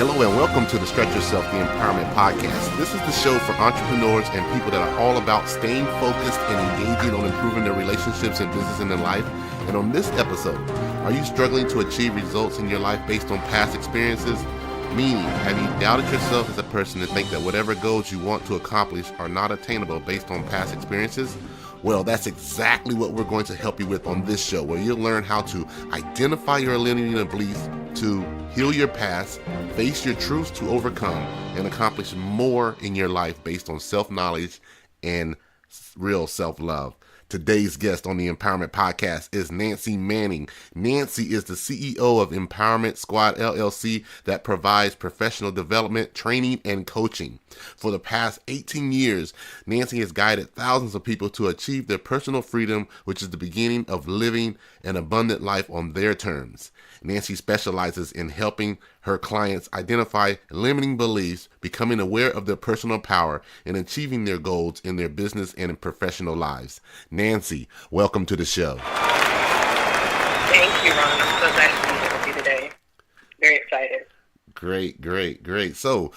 Hello and welcome to the Stretch Yourself, the Empowerment Podcast. This is the show for entrepreneurs and people that are all about staying focused and engaging on improving their relationships and business and in life. And on this episode, are you struggling to achieve results in your life based on past experiences? Meaning, have you doubted yourself as a person and think that whatever goals you want to accomplish are not attainable based on past experiences? Well, that's exactly what we're going to help you with on this show, where you'll learn how to identify your limiting beliefs, to heal your past, face your truths to overcome, and accomplish more in your life based on self-knowledge and real self-love. Today's guest on the Empowerment Podcast is Nancy Manning. Nancy is the CEO of Empowerment Squad LLC that provides professional development, training, and coaching. For the past 18 years, Nancy has guided thousands of people to achieve their personal freedom, which is the beginning of living an abundant life on their terms. Nancy specializes in helping her clients identify limiting beliefs, becoming aware of their personal power, and achieving their goals in their business and in professional lives. Nancy, welcome to the show. Thank you, Ron. I'm so glad to be here with you today. Very excited. Great. So,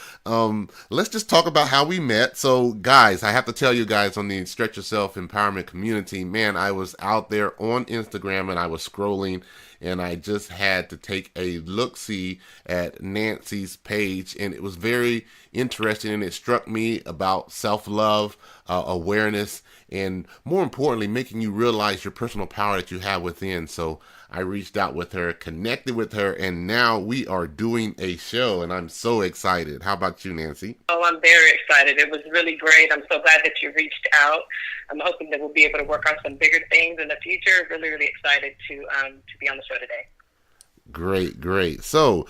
let's just talk about how we met. So, guys, I have to tell you guys on the Stretch Yourself Empowerment community, man, I was out there on Instagram and I was scrolling and I just had to take a look-see at Nancy's page, and it was very interesting, and it struck me about self-love, awareness, and more importantly, making you realize your personal power that you have within. So I reached out with her, connected with her, and now we are doing a show, and I'm so excited. How about you, Nancy? Oh, I'm very excited. It was really great. I'm so glad that you reached out. I'm hoping that we'll be able to work on some bigger things in the future. Really excited to be on the show today. Great. So,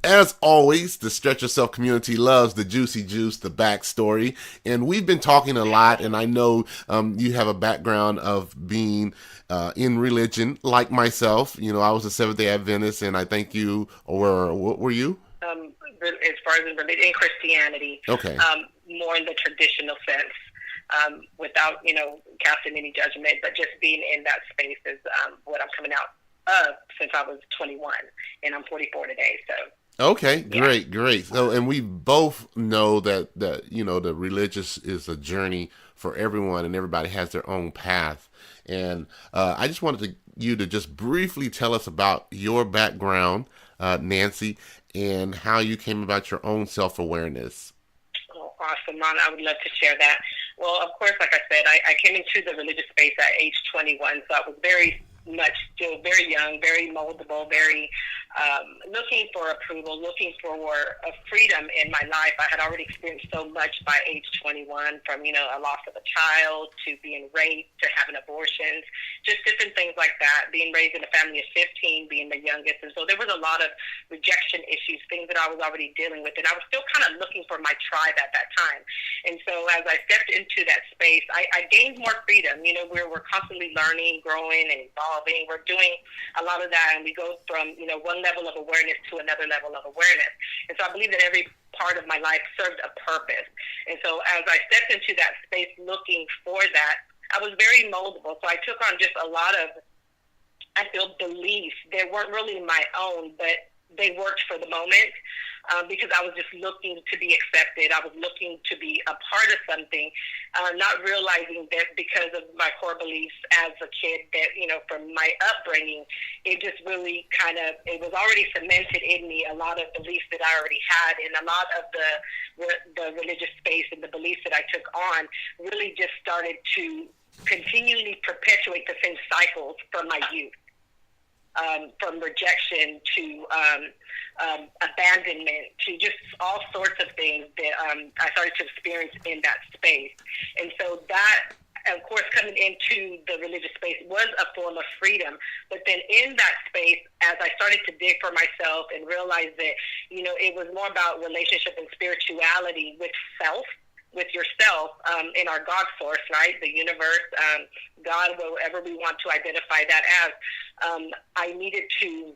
as always, the Stretch Yourself community loves the juicy juice, the backstory, and we've been talking a lot, and I know you have a background of being in religion, like myself. You know, I was a Seventh-day Adventist, and I think you, or what were you? As far as in Christianity, okay. More in the traditional sense, without, casting any judgment, but just being in that space is what I'm coming out of since I was 21, and I'm 44 today, so. Okay, great. So, and we both know that the religious is a journey for everyone, and everybody has their own path. And I just wanted you to just briefly tell us about your background, Nancy, and how you came about your own self-awareness. Oh, awesome, Ron. I would love to share that. Well, of course, like I said, I came into the religious space at age 21, so I was very much still very young, very moldable, very looking for approval, looking for a freedom in my life. I had already experienced so much by age 21, from, a loss of a child to being raped to having abortions, just different things like that, being raised in a family of 15, being the youngest. And so there was a lot of rejection issues, things that I was already dealing with. And I was still kind of looking for my tribe at that time. And so as I stepped into that space, I gained more freedom. We're constantly learning, growing, and evolving. We're doing a lot of that, and we go from, one level of awareness to another level of awareness. And so I believe that every part of my life served a purpose. And so as I stepped into that space looking for that, I was very moldable. So I took on just a lot of, I feel, beliefs. They weren't really my own, but they worked for the moment. Because I was just looking to be accepted. I was looking to be a part of something, not realizing that because of my core beliefs as a kid that, from my upbringing, it just really it was already cemented in me, a lot of beliefs that I already had, and a lot of the religious space and the beliefs that I took on really just started to continually perpetuate the same cycles from my youth. From rejection to abandonment to just all sorts of things that I started to experience in that space. And so that, of course, coming into the religious space was a form of freedom. But then in that space, as I started to dig for myself and realize that, it was more about relationship and spirituality with self, with yourself, in our God source, right? The universe, God, whatever we want to identify that as. I needed to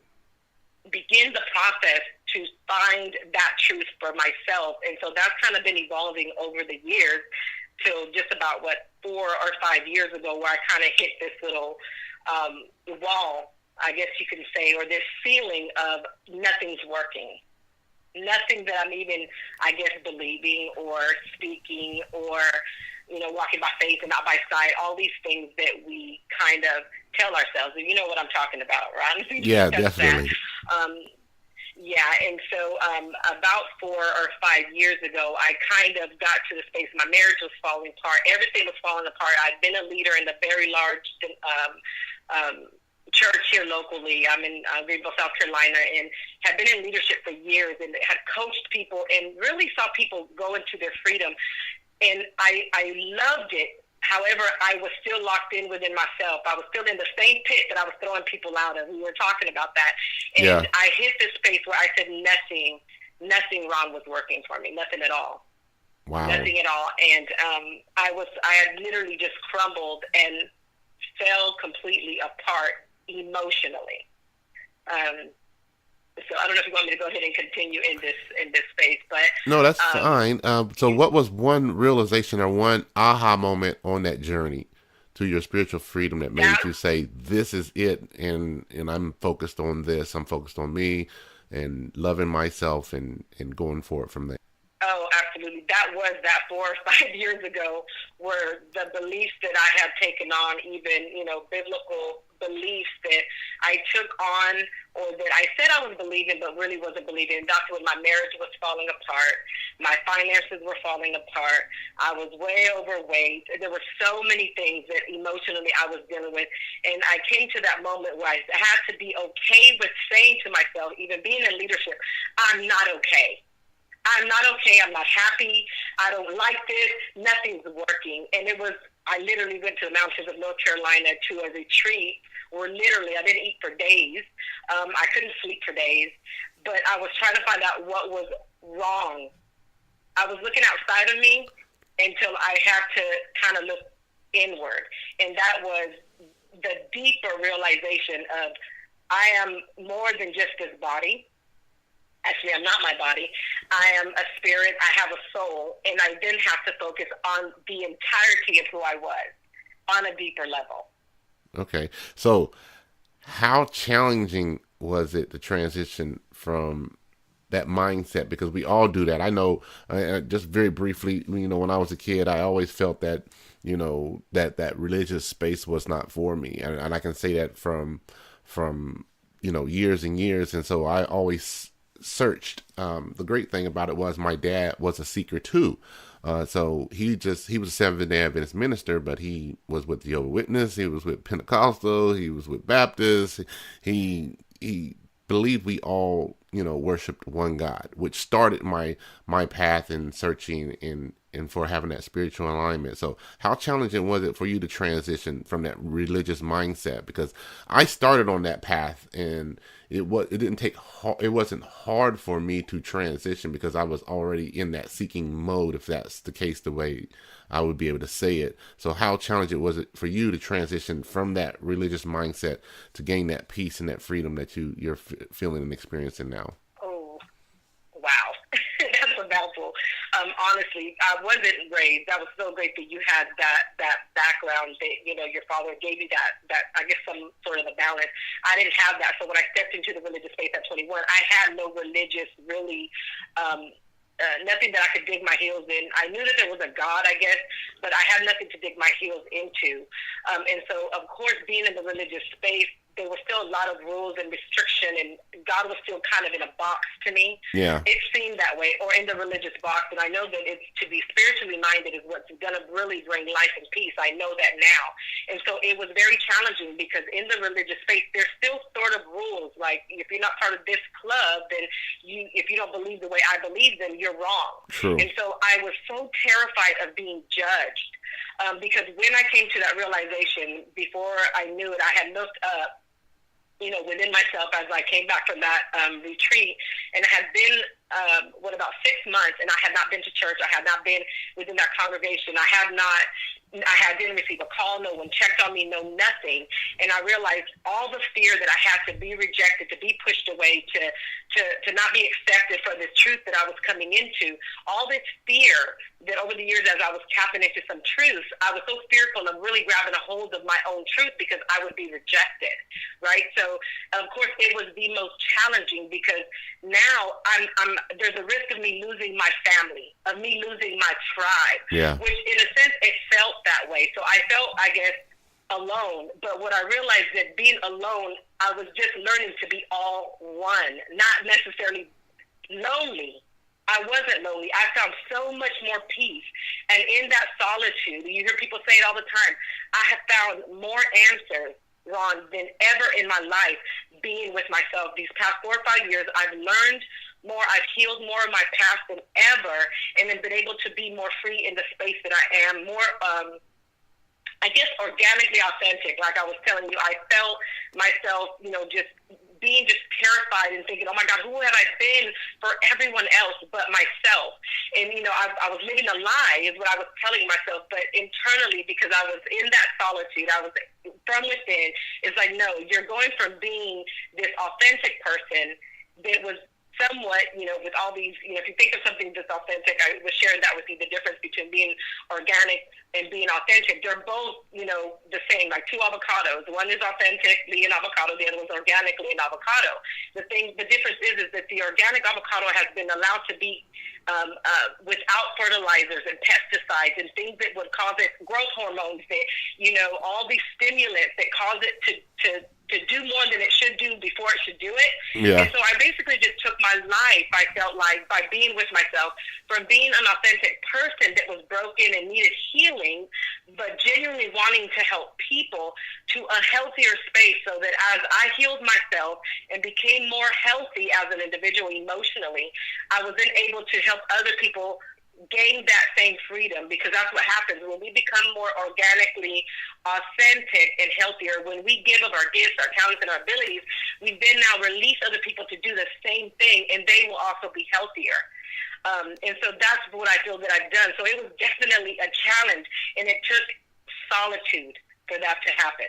begin the process to find that truth for myself. And so that's kind of been evolving over the years till just about 4 or 5 years ago, where I kind of hit this little wall, I guess you can say, or this feeling of nothing's working. nothing that I'm even, I guess, believing or speaking or, walking by faith and not by sight, all these things that we kind of tell ourselves. And you know what I'm talking about, right? Yeah, definitely. Yeah, and so about 4 or 5 years ago, I kind of got to the space. My marriage was falling apart. Everything was falling apart. I'd been a leader in a very large church here locally. I'm in Greenville, South Carolina, and had been in leadership for years and had coached people and really saw people go into their freedom. And I loved it. However, I was still locked in within myself. I was still in the same pit that I was throwing people out of. We were talking about that. And Yeah. I hit this space where I said nothing wrong was working for me. Nothing at all. Wow. Nothing at all. And I had literally just crumbled and fell completely apart emotionally. So I don't know if you want me to go ahead and continue in this space, but No, that's fine. So what was one realization or one aha moment on that journey to your spiritual freedom that made you say, this is it, and I'm focused on this, I'm focused on me and loving myself and going forward from there? Oh, absolutely. That was that 4 or 5 years ago, were the beliefs that I had taken on, even, biblical beliefs that I took on, or that I said I was believing, but really wasn't believing. And that's when my marriage was falling apart. My finances were falling apart. I was way overweight. There were so many things that emotionally I was dealing with. And I came to that moment where I had to be okay with saying to myself, even being in leadership, I'm not okay. I'm not okay. I'm not happy. I don't like this. Nothing's working. And I literally went to the mountains of North Carolina to a retreat where literally I didn't eat for days. I couldn't sleep for days. But I was trying to find out what was wrong. I was looking outside of me until I had to kind of look inward. And that was the deeper realization of I am more than just this body. Actually, I'm not my body. I am a spirit. I have a soul. And I then have to focus on the entirety of who I was on a deeper level. Okay. So how challenging was it to transition from that mindset? Because we all do that. I know, just very briefly, when I was a kid, I always felt that, that religious space was not for me. And I can say that from years and years. And so I always searched. The great thing about it was my dad was a seeker too. So he was a Seventh-day Adventist minister, but he was with the Youre Witness. He was with Pentecostal. He was with Baptist. He believed we all, worshiped one God, which started my path in searching and for having that spiritual alignment. So how challenging was it for you to transition from that religious mindset? Because I started on that path, and it wasn't hard for me to transition because I was already in that seeking mode, if that's the case, the way I would be able to say it. So how challenging was it for you to transition from that religious mindset to gain that peace and that freedom that you're feeling and experiencing now? Oh, wow. That's a mouthful. Honestly, I wasn't raised. That was so great that you had that background, that, your father gave you that, I guess, some sort of a balance. I didn't have that. So when I stepped into the religious faith at 21, I had no religious, really, nothing that I could dig my heels in. I knew that there was a God, I guess, but I had nothing to dig my heels into. And so, of course, being in the religious space, there was still a lot of rules and restriction, and God was still kind of in a box to me. Yeah. It seemed that way, or in the religious box, and I know that it's to be spiritually minded is what's going to really bring life and peace. I know that now. And so it was very challenging because in the religious space, there's still sort of rules, like if you're not part of this club, then if you don't believe the way I believe, then you're wrong. True. And so I was so terrified of being judged because when I came to that realization, before I knew it, I had looked up, within myself as I came back from that retreat, and I had been, about 6 months, and I had not been to church. I had not been within that congregation. I didn't receive a call. No one checked on me. No, nothing. And I realized all the fear that I had to be rejected, to be pushed away, to not be accepted for this truth that I was coming into, all this fear that over the years as I was tapping into some truths, I was so fearful of really grabbing a hold of my own truth because I would be rejected, right? So, of course, it was the most challenging because now there's a risk of me losing my family, of me losing my tribe, which in a sense it felt that way. So I felt, I guess, alone. But what I realized that being alone, I was just learning to be all one, not necessarily lonely. I wasn't lonely. I found so much more peace. And in that solitude, you hear people say it all the time, I have found more answers, Ron, than ever in my life being with myself. These past 4 or 5 years, I've learned more, I've healed more of my past than ever, and then been able to be more free in the space that I am, more I guess organically authentic. Like I was telling you, I felt myself, just being just terrified and thinking, oh my God, who have I been for everyone else but myself? And, I was living a lie is what I was telling myself, but internally, because I was in that solitude, I was from within, it's like, no, you're going from being this authentic person that was somewhat, with all these, if you think of something that's authentic, I was sharing that with you, the difference between being organic and being authentic. They're both, the same, like two avocados. One is authentically an avocado, the other one's organically an avocado. The difference is that the organic avocado has been allowed to be without fertilizers and pesticides and things that would cause it, growth hormones that, all these stimulants that cause it to do more than it should do before it should do it. Yeah. And so I basically just took my life, I felt like, by being with myself, from being an authentic person that was broken and needed healing, but genuinely wanting to help people, to a healthier space, so that as I healed myself and became more healthy as an individual emotionally, I was then able to help other people gain that same freedom, because that's what happens when we become more organically authentic and healthier. When we give of our gifts, our talents, and our abilities, we then now release other people to do the same thing, and they will also be healthier. And so that's what I feel that I've done. So it was definitely a challenge, and it took solitude for that to happen.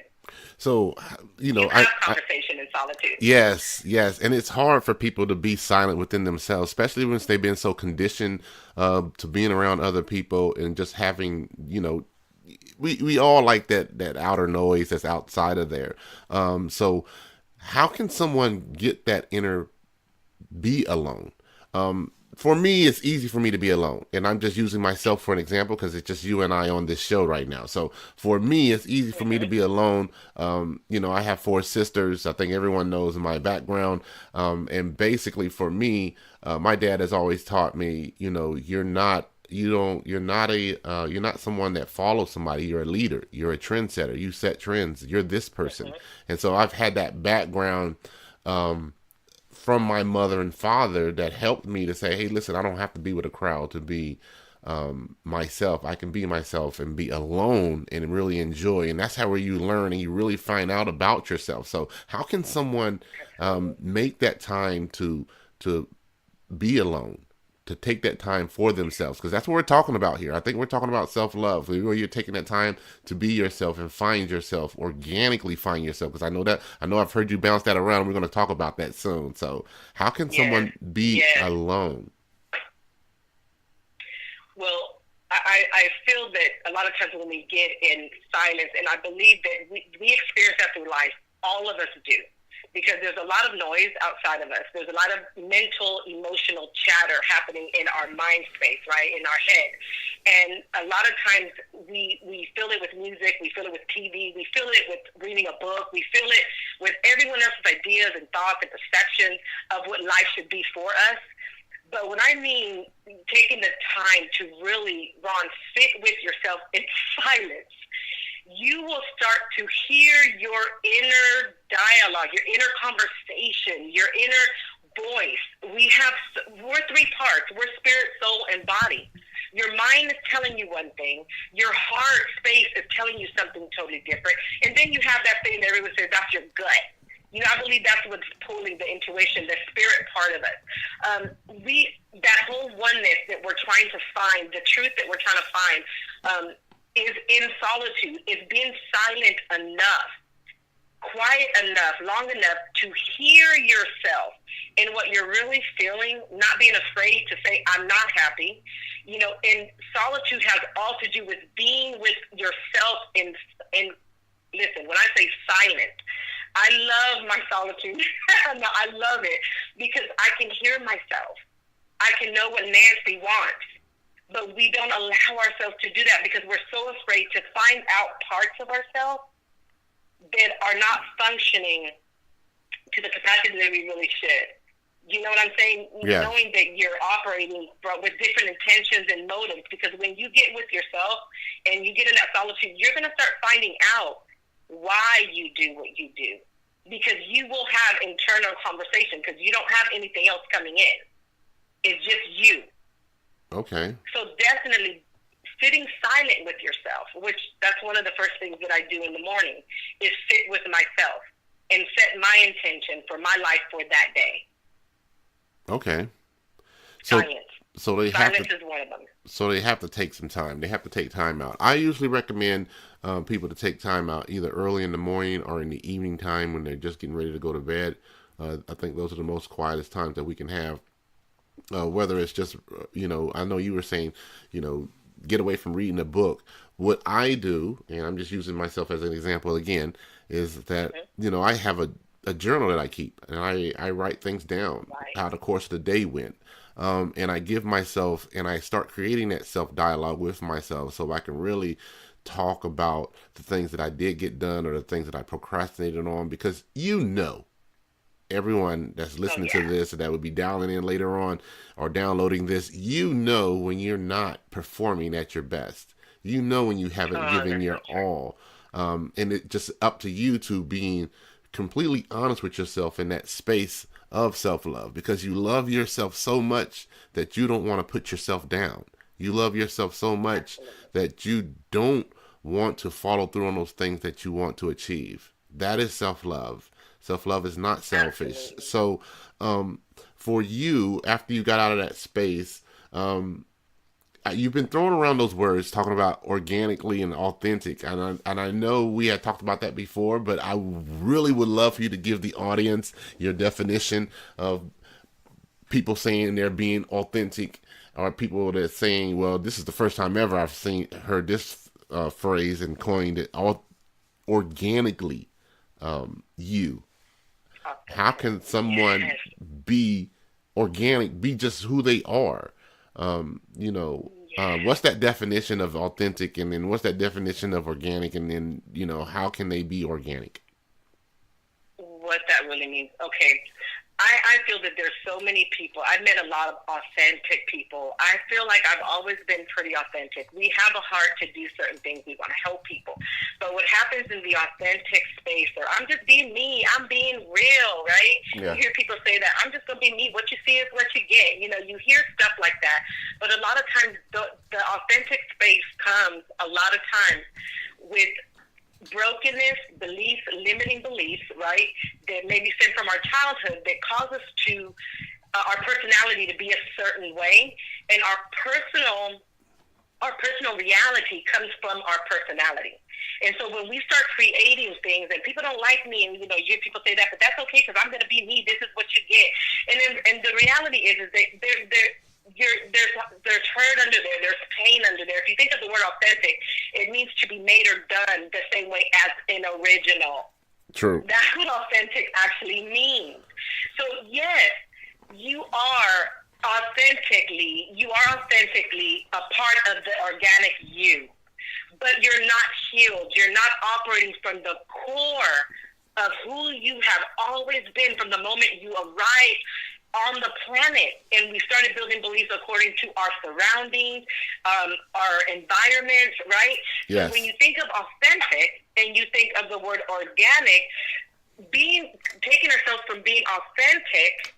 So, conversation in solitude. Yes. And it's hard for people to be silent within themselves, especially once they've been so conditioned to being around other people and just having, we all like that outer noise that's outside of there. So how can someone get that inner be alone? For me, it's easy for me to be alone, and I'm just using myself for an example because it's just you and I on this show right now. So for me, it's easy for me to be alone. I have 4 sisters. I think everyone knows my background. And basically for me, my dad has always taught me, you're not someone that follows somebody. You're a leader. You're a trendsetter. You set trends. You're this person. And so I've had that background, from my mother and father that helped me to say, hey, listen, I don't have to be with a crowd to be myself. I can be myself and be alone and really enjoy. And that's how you learn and you really find out about yourself. So how can someone make that time to be alone, to take that time for themselves? Because that's what we're talking about here. I think we're talking about self-love, where you're taking that time to be yourself and find yourself, organically find yourself. Because I know I've heard you bounce that around. We're going to talk about that soon. So how can someone be alone? Well, I feel that a lot of times when we get in silence, and I believe that we experience that through life, all of us do. Because there's a lot of noise outside of us. There's a lot of mental, emotional chatter happening in our mind space, right, in our head. And a lot of times we feel it with music, we feel it with TV, we feel it with reading a book, we feel it with everyone else's ideas and thoughts and perceptions of what life should be for us. But when I mean taking the time to really, Ron, sit with yourself in silence, you will start to hear your inner dialogue, your inner conversation, your inner voice. We're 3 parts. We're spirit, soul, and body. Your mind is telling you one thing. Your heart space is telling you something totally different. And then you have that thing that everyone says, that's your gut. I believe that's what's pulling the intuition, the spirit part of us. That whole oneness that we're trying to find, the truth that we're trying to find, is in solitude, is being silent enough, quiet enough, long enough to hear yourself in what you're really feeling, not being afraid to say, I'm not happy. And solitude has all to do with being with yourself in listen, when I say silent, I love my solitude. I love it because I can hear myself. I can know what Nancy wants. But we don't allow ourselves to do that because we're so afraid to find out parts of ourselves that are not functioning to the capacity that we really should. You know what I'm saying? Yeah. Knowing that you're operating with different intentions and motives, because when you get with yourself and you get in that solitude, you're going to start finding out why you do what you do, because you will have internal conversation because you don't have anything else coming in. It's just you. Okay. So definitely sitting silent with yourself, which that's one of the first things that I do in the morning, is sit with myself and set my intention for my life for that day. Okay. So, Silence. So they Silence have to, is one of them. So they have to take some time. They have to take time out. I usually recommend people to take time out either early in the morning or in the evening time when they're just getting ready to go to bed. I think those are the most quietest times that we can have. Whether it's just, I know you were saying, get away from reading a book. What I do, and I'm just using myself as an example again, is that, I have a journal that I keep, and I write things down, how the course of the day went. And I give myself, and I start creating that self-dialogue with myself so I can really talk about the things that I did get done or the things that I procrastinated on, because everyone that's listening to this that would be dialing in later on or downloading this, when you're not performing at your best. When you haven't given your all. And it's just up to you to being completely honest with yourself in that space of self-love, because you love yourself so much that you don't want to put yourself down. You love yourself so much that you don't want to follow through on those things that you want to achieve. That is self-love. Self-love is not selfish. So for you, after you got out of that space, you've been throwing around those words, talking about organically and authentic. And I know we had talked about that before, but I really would love for you to give the audience your definition of people saying they're being authentic, or people that are saying, well, this is the first time ever I've heard this phrase and coined it, organically. You. How can someone be organic, be just who they are? What's that definition of authentic, and then what's that definition of organic, and then, how can they be organic? What that really means. Okay. I feel that there's so many people. I've met a lot of authentic people. I feel like I've always been pretty authentic. We have a heart to do certain things. We want to help people. But what happens in the authentic space, or I'm just being me, I'm being real, right? Yeah. You hear people say that, I'm just going to be me. What you see is what you get. You hear stuff like that. But a lot of times the authentic space comes a lot of times with brokenness, beliefs, limiting beliefs, right, that maybe stem from our childhood that cause us to, our personality to be a certain way, and our personal reality comes from our personality. And so when we start creating things, and people don't like me, and you hear people say that, but that's okay because I'm going to be me. This is what you get. And the reality is that there's hurt under there, there's pain under there. If you think of the word authentic, it means to be made or done the same way as an original. True. That's what authentic actually means. So yes, you are authentically a part of the organic you, but you're not healed. You're not operating from the core of who you have always been from the moment you arrived on the planet, and we started building beliefs according to our surroundings, our environments, right? Yes. So when you think of authentic and you think of the word organic, taking ourselves from being authentic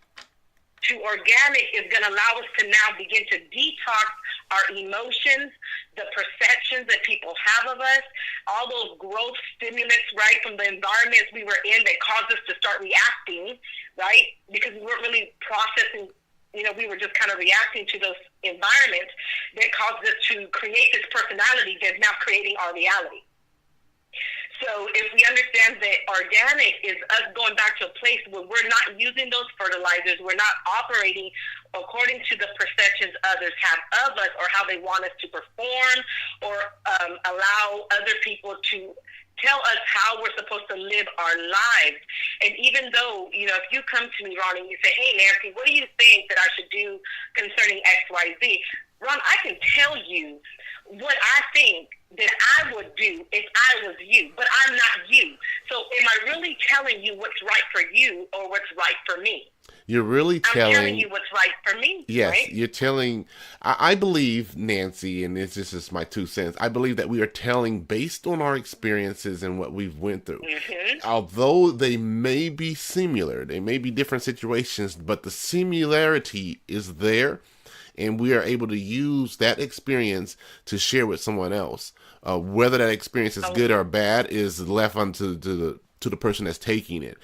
to organic is going to allow us to now begin to detox our emotions, the perceptions that people have of us, all those growth stimulants, right, from the environments we were in that caused us to start reacting, right, because we weren't really processing, we were just kind of reacting to those environments that caused us to create this personality that's now creating our reality. So if we understand that organic is us going back to a place where we're not using those fertilizers, we're not operating according to the perceptions others have of us or how they want us to perform, or allow other people to tell us how we're supposed to live our lives. And even though, if you come to me, Ron, and you say, hey, Nancy, what do you think that I should do concerning X, Y, Z? Ron, I can tell you what I think that I would do if I was you, but I'm not you. So am I really telling you what's right for you or what's right for me? You're really I'm telling you what's right for me. Yes, right? You're telling. I believe, Nancy, and this is just my 2 cents. I believe that we are telling based on our experiences and what we've went through. Mm-hmm. Although they may be similar, they may be different situations, but the similarity is there, and we are able to use that experience to share with someone else. Whether that experience is good or bad is left unto to the person that's taking it.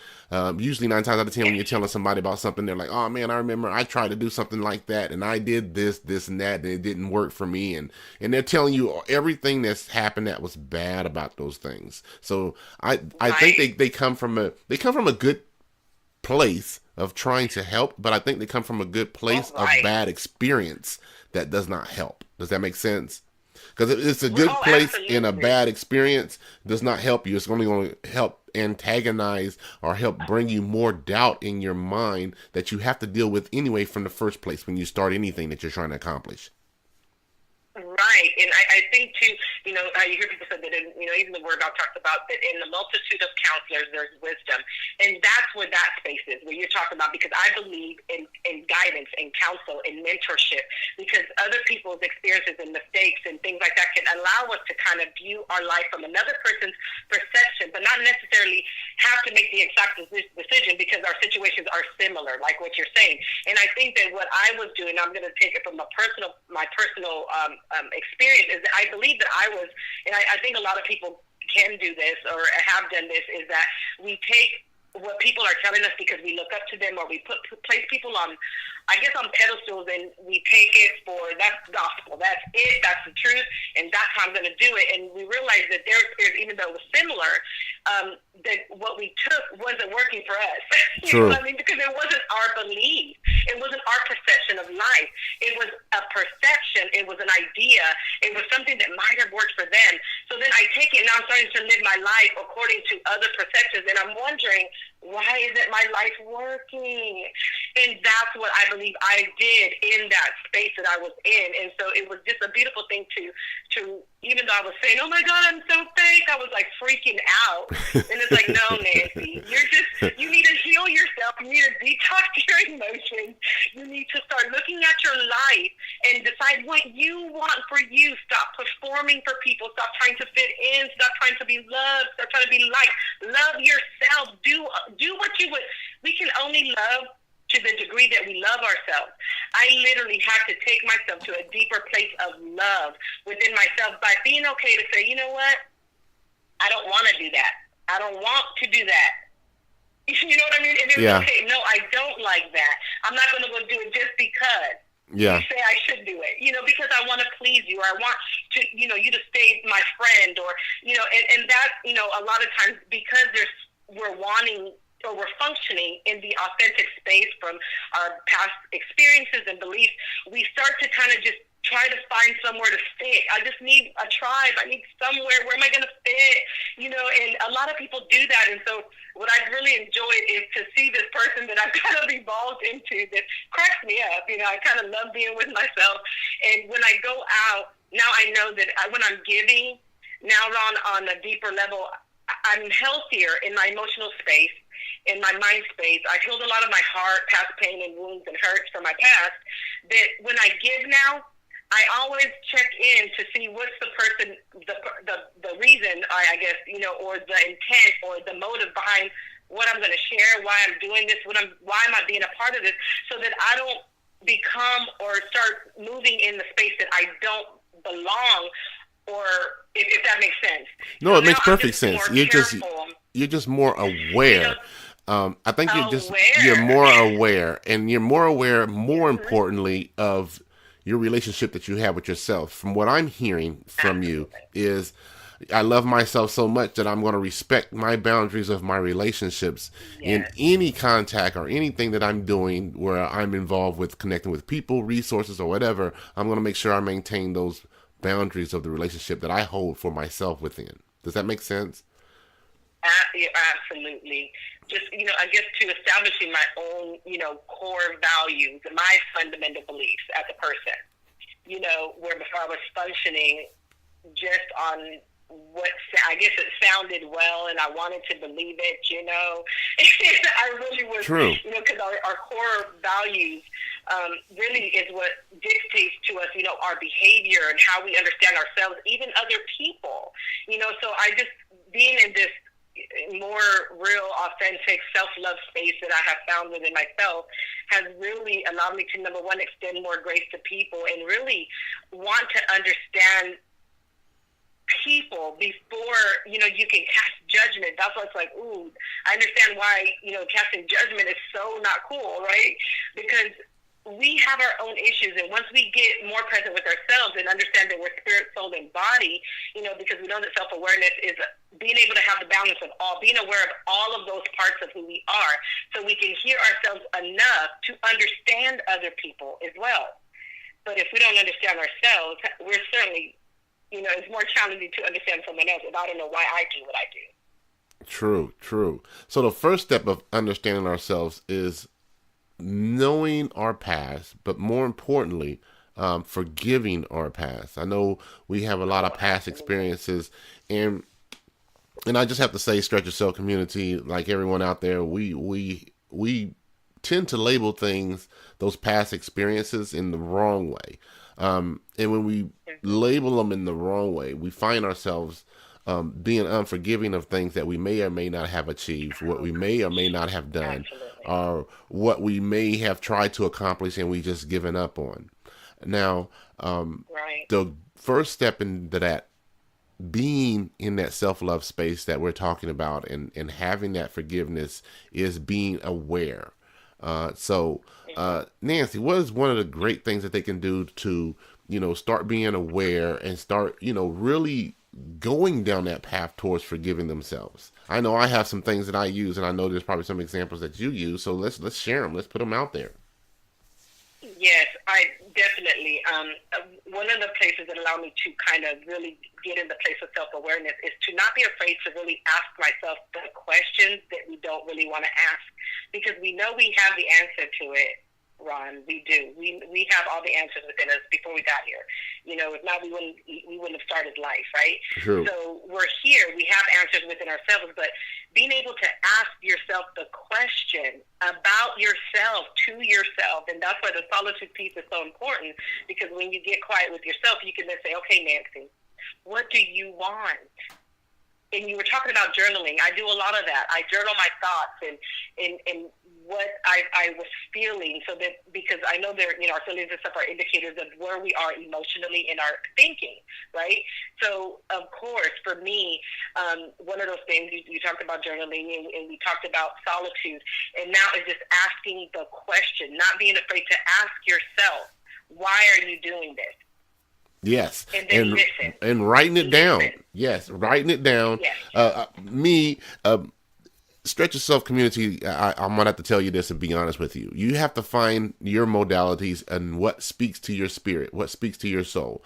Usually 9 times out of 10, when you're telling somebody about something, they're like, oh man, I remember I tried to do something like that and I did this and that and it didn't work for me. And they're telling you everything that's happened that was bad about those things. So I think they come from a good place of trying to help, but I think they come from a good place of bad experience that does not help. Does that make sense? Because it's a good place absolutely. in a bad experience does not help you. It's only going to help antagonize or help bring you more doubt in your mind that you have to deal with anyway from the first place when you start anything that you're trying to accomplish. Right. And I think, too, you hear people say that, even the Word God talks about that in the multitude of counselors, there's wisdom. And that's where that space is, where you're talking about, because I believe in guidance and counsel and mentorship, because other people's experiences and mistakes and things like that can allow us to kind of view our life from another person's perception, but not necessarily have to make the exact decision because our situations are similar, like what you're saying. And I think that what I was doing, I'm going to take it from my personal experience, is that I believe that I was, and I think a lot of people can do this or have done this, is that we take what people are telling us because we look up to them, or we place people on pedestals, and we take it for that's gospel, that's it, that's the truth, and that's how I'm going to do it. And we realize that their spirit, even though it was similar, that what we took wasn't working for us. You know what I mean? Because it wasn't our belief. It wasn't our perception of life. It was a perception. It was an idea. It was something that might have worked for them. So then I take it, and now I'm starting to live my life according to other perceptions, and I'm wondering, why isn't my life working? And that's what I believe I did in that space that I was in. And so it was just a beautiful thing to even though I was saying, oh my God, I'm so fake, I was like freaking out. And it's like, no, Nancy, you need to heal yourself. You need to detox your emotions. You need to start looking at your life and decide what you want for you. Stop performing for people. Stop trying to fit in. Stop trying to be loved. Stop trying to be liked. Love yourself. Do what you would. We can only love to the degree that we love ourselves. I literally had to take myself to a deeper place of love within myself by being okay to say, you know what? I don't want to do that. I don't want to do that. You know what I mean? And it was okay. No, I don't like that. I'm not going to go do it just because. You say I should do it, because I want to please you, or I want to, you to stay my friend, or, and that, a lot of times because we're wanting, or we're functioning in the authentic space from our past experiences and beliefs, we start to kind of just try to find somewhere to fit. I just need a tribe. I need somewhere. Where am I going to fit? And a lot of people do that. And so what I've really enjoyed is to see this person that I've kind of evolved into that cracks me up. I kind of love being with myself. And when I go out, now I know that when I'm giving, now on a deeper level, I'm healthier in my emotional space, in my mind space. I've healed a lot of my heart, past pain and wounds and hurts from my past, that when I give now, I always check in to see what's the person, the reason, I guess, or the intent or the motive behind what I'm going to share, why I'm doing this, why am I being a part of this, so that I don't become or start moving in the space that I don't belong, or if that makes sense. No, it makes perfect sense. You're just more aware. I think you're more aware, and you're more aware, more importantly, of your relationship that you have with yourself. From what I'm hearing from you is I love myself so much that I'm going to respect my boundaries of my relationships in Yes. any contact or anything that I'm doing where I'm involved with connecting with people, resources, or whatever. I'm going to make sure I maintain those boundaries of the relationship that I hold for myself within. Does that make sense? Yeah, absolutely. Just, I guess to establishing my own, core values, my fundamental beliefs as a person, where before I was functioning just on what I guess it sounded well, and I wanted to believe it. I really was, True. because our core values really is what dictates to us, our behavior and how we understand ourselves, even other people. So I just being in this more real, authentic self-love space that I have found within myself has really allowed me to, number one, extend more grace to people and really want to understand people before, you can cast judgment. That's why it's like, ooh, I understand why, casting judgment is so not cool, right? Because we have our own issues, and once we get more present with ourselves and understand that we're spirit, soul, and body, because we know that self-awareness is being able to have the balance of all, being aware of all of those parts of who we are, so we can hear ourselves enough to understand other people as well. But if we don't understand ourselves, we're certainly, it's more challenging to understand someone else if I don't know why I do what I do. True, true. So the first step of understanding ourselves is knowing our past, but more importantly, forgiving our past. I know we have a lot of past experiences, and I just have to say, Stretch Yourself community, like everyone out there, we tend to label things, those past experiences, in the wrong way. And when we label them in the wrong way, we find ourselves being unforgiving of things that we may or may not have achieved, what we may or may not have done, or what we may have tried to accomplish and we just given up on. Now, Right. the first step into that, being in that self-love space that we're talking about, and having that forgiveness, is being aware. Nancy, what is one of the great things that they can do to, start being aware and start, really going down that path towards forgiving themselves? I know I have some things that I use, and I know there's probably some examples that you use. So let's share them. Let's put them out there. Yes, I definitely. One of the places that allow me to kind of really get in the place of self-awareness is to not be afraid to really ask myself the questions that we don't really want to ask, because we know we have the answer to it. Ron, we do. We have all the answers within us before we got here. If not, we wouldn't have started life, right? True. So we're here. We have answers within ourselves, but being able to ask yourself the question about yourself to yourself, and that's why the solitude piece is so important, because when you get quiet with yourself, you can then say, okay, Nancy, what do you want? And you were talking about journaling. I do a lot of that. I journal my thoughts and what I was feeling, so that, because I know our feelings and stuff are indicators of where we are emotionally in our thinking, right? So, of course, for me, one of those things, you talked about journaling, and we talked about solitude, and now is just asking the question, not being afraid to ask yourself, why are you doing this? Yes, and then listen. And writing it down. Listen. Yes, writing it down. Yes. Stretch Yourself community, I'm gonna have to tell you this and be honest with you. You have to find your modalities and what speaks to your spirit, what speaks to your soul.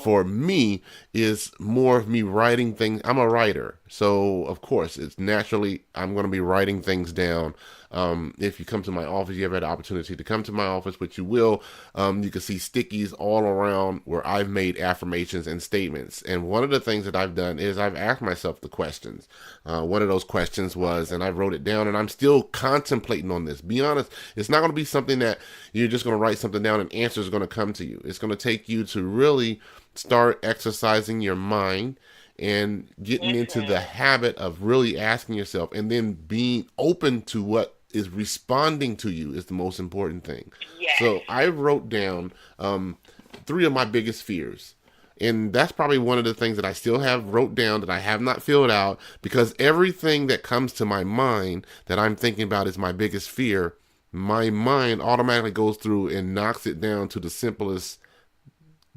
For me, is more of me writing things. I'm a writer, so of course, it's naturally I'm going to be writing things down. If you come to my office, you ever had the opportunity to come to my office, which you will, you can see stickies all around where I've made affirmations and statements. And one of the things that I've done is I've asked myself the questions. One of those questions was, and I wrote it down, and I'm still contemplating on this. Be honest, it's not going to be something that you're just going to write something down and answers are going to come to you. It's going to take you to really start exercising your mind and getting into the habit of really asking yourself, and then being open to what is responding to you is the most important thing. Yes. So I wrote down 3 of my biggest fears. And that's probably one of the things that I still have wrote down that I have not filled out, because everything that comes to my mind that I'm thinking about is my biggest fear, my mind automatically goes through and knocks it down to the simplest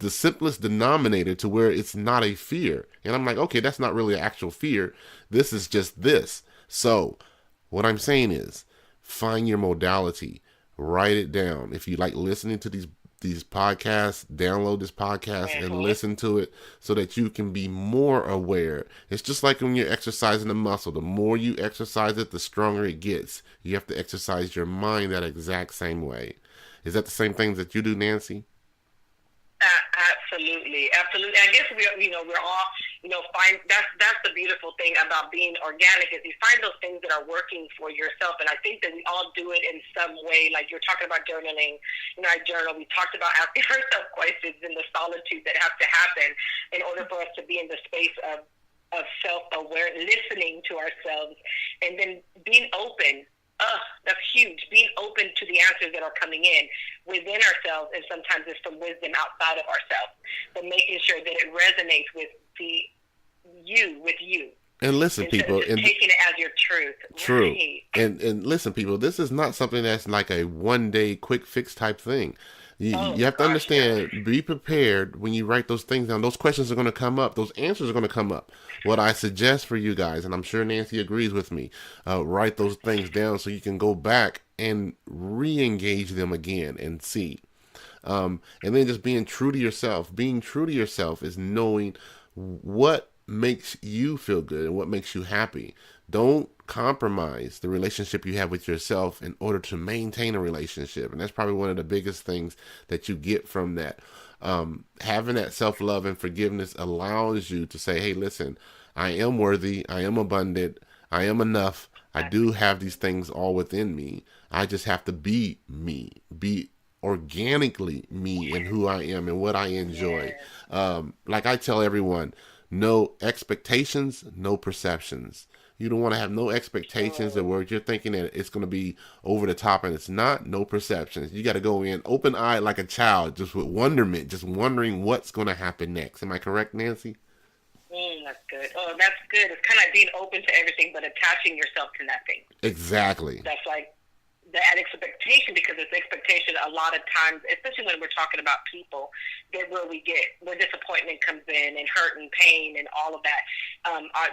the simplest denominator to where it's not a fear. And I'm like, okay, that's not really an actual fear. This is just this. So what I'm saying is find your modality, write it down. If you like listening to these podcasts, download this podcast and listen to it so that you can be more aware. It's just like when you're exercising a muscle. The more you exercise it, the stronger it gets. You have to exercise your mind that exact same way. Is that the same things that you do, Nancy? Absolutely. I guess we're all, find that's the beautiful thing about being organic is you find those things that are working for yourself. And I think that we all do it in some way. Like you're talking about journaling. I journal. We talked about asking ourselves questions in the solitude that have to happen in order for us to be in the space of self-aware, listening to ourselves, and then being open. That's huge. Being open to the answers that are coming in within ourselves, and sometimes it's from wisdom outside of ourselves, but making sure that it resonates with you. And listen, people, and taking it as your truth. True. Right. And listen, people, this is not something that's like a one-day quick fix type thing. You have to understand, be prepared when you write those things down. Those questions are going to come up. Those answers are going to come up. What I suggest for you guys, and I'm sure Nancy agrees with me, write those things down so you can go back and re-engage them again and see. And then just being true to yourself. Being true to yourself is knowing what makes you feel good and what makes you happy. Don't compromise the relationship you have with yourself in order to maintain a relationship. And that's probably one of the biggest things that you get from that. Having that self-love and forgiveness allows you to say, hey, listen, I am worthy. I am abundant. I am enough. I do have these things all within me. I just have to be me, be organically me and who I am and what I enjoy. Like I tell everyone, no expectations, no perceptions. You don't want to have no expectations of where you're thinking that it's going to be over the top and it's not. No perceptions. You got to go in open-eyed like a child, just with wonderment, just wondering what's going to happen next. Am I correct, Nancy? That's good. Oh, that's good. It's kind of being open to everything, but attaching yourself to nothing. Exactly. That's like that expectation, because it's expectation a lot of times, especially when we're talking about people, that where disappointment comes in and hurt and pain and all of that,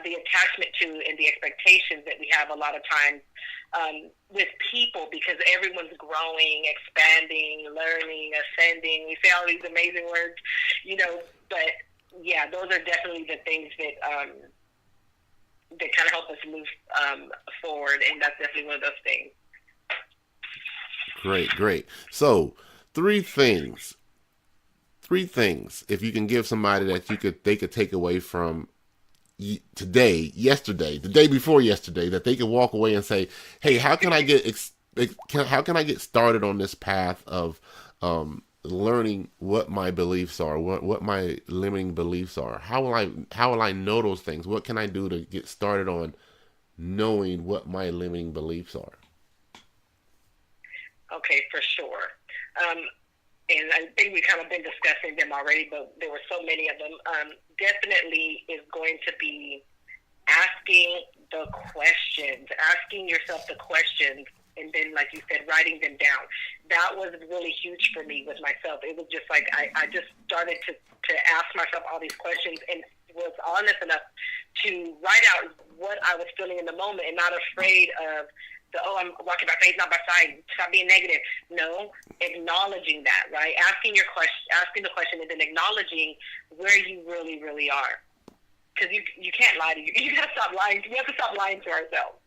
the attachment to and the expectations that we have a lot of times with people, because everyone's growing, expanding, learning, ascending. We say all these amazing words, but yeah, those are definitely the things that that kind of help us move forward, and that's definitely one of those things. Great. So, three things. If you can give somebody that they could take away from today, yesterday, the day before yesterday, that they could walk away and say, "Hey, how can I get started on this path of learning what my beliefs are, what my limiting beliefs are? How will I know those things? What can I do to get started on knowing what my limiting beliefs are?" Okay, for sure. And I think we kind of been discussing them already, but there were so many of them. Definitely is going to be asking yourself the questions, and then, like you said, writing them down. That was really huge for me with myself. It was just like I just started to ask myself all these questions and was honest enough to write out what I was feeling in the moment and not afraid of I'm walking by faith, not by sight. Stop being negative. No, acknowledging that, right? Asking the question, and then acknowledging where you really, really are. Because you can't lie to you. You got to stop lying. We have to stop lying to ourselves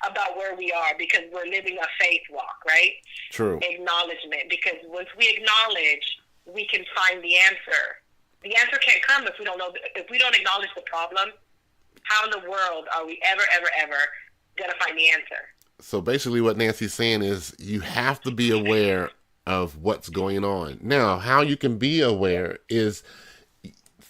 about where we are, because we're living a faith walk, right? True. Acknowledgement, because once we acknowledge, we can find the answer. The answer can't come if we don't know. If we don't acknowledge the problem, how in the world are we ever going to find the answer? So basically what Nancy's saying is you have to be aware of what's going on. Now, how you can be aware is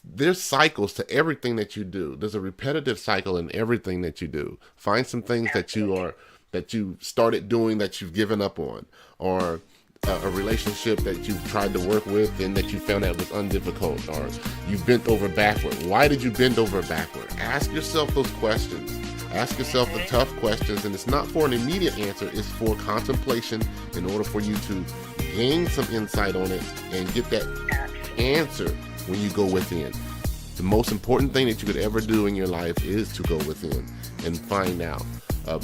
there's cycles to everything that you do. There's a repetitive cycle in everything that you do. Find some things that you started doing that you've given up on, or a relationship that you've tried to work with and that you found that was undifficult, or you bent over backward. Why did you bend over backward? Ask yourself those questions. Ask yourself the tough questions, and it's not for an immediate answer. It's for contemplation in order for you to gain some insight on it and get that answer when you go within. The most important thing that you could ever do in your life is to go within and find out.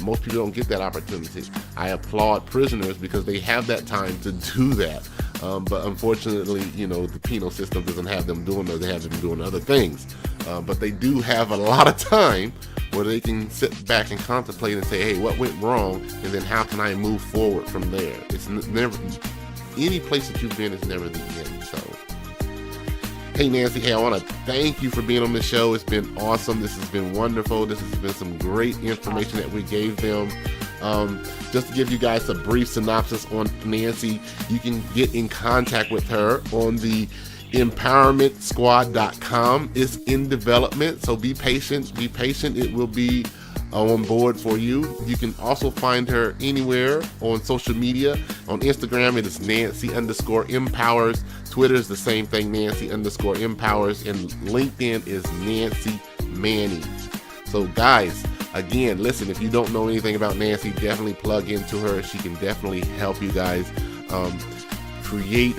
Most people don't get that opportunity. I applaud prisoners because they have that time to do that. But unfortunately, the penal system doesn't have them doing those. They have them doing other things. But they do have a lot of time where they can sit back and contemplate and say, hey, what went wrong? And then how can I move forward from there? It's never, any place that you've been is never the end. So, hey, Nancy, I want to thank you for being on the show. It's been awesome. This has been wonderful. This has been some great information that we gave them. Just to give you guys a brief synopsis on Nancy, you can get in contact with her on the empowermentsquad.com. It's in development, so be patient. It will be on board for you. You can also find her anywhere on social media. On Instagram, it is Nancy_empowers. Twitter is the same thing, Nancy_empowers. And LinkedIn is Nancy Manning. So guys, again, listen, if you don't know anything about Nancy, definitely plug into her. She can definitely help you guys create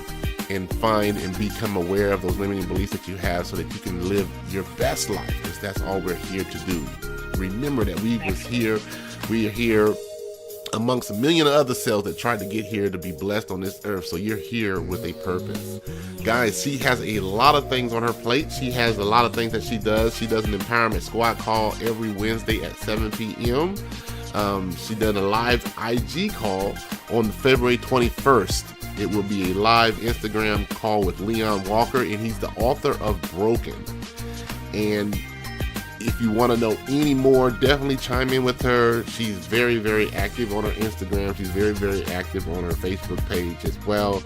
and find and become aware of those limiting beliefs that you have so that you can live your best life, because that's all we're here to do. Remember that we are here amongst a million other cells that tried to get here to be blessed on this earth. So you're here with a purpose. Guys, she has a lot of things on her plate. She has a lot of things that she does. She does an empowerment squad call every Wednesday at 7 p.m. She did a live IG call on February 21st. It will be a live Instagram call with Leon Walker, and he's the author of Broken. And if you want to know any more, definitely chime in with her. She's very, very active on her Instagram. She's very, very active on her Facebook page as well.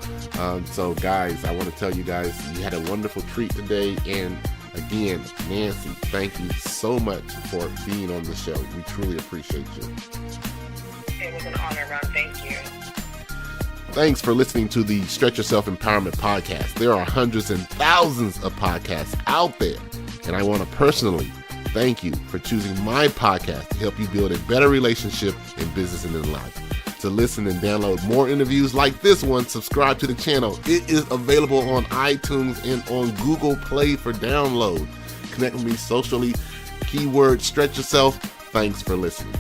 So guys, I want to tell you guys, you had a wonderful treat today. And again, Nancy, thank you so much for being on the show. We truly appreciate you. It was an honor, Ron. Thank you. Thanks for listening to the Stretch Yourself Empowerment Podcast. There are hundreds and thousands of podcasts out there, and I want to personally thank you for choosing my podcast to help you build a better relationship in business and in life. To listen and download more interviews like this one, subscribe to the channel. It is available on iTunes and on Google Play for download. Connect with me socially, keyword Stretch Yourself. Thanks for listening.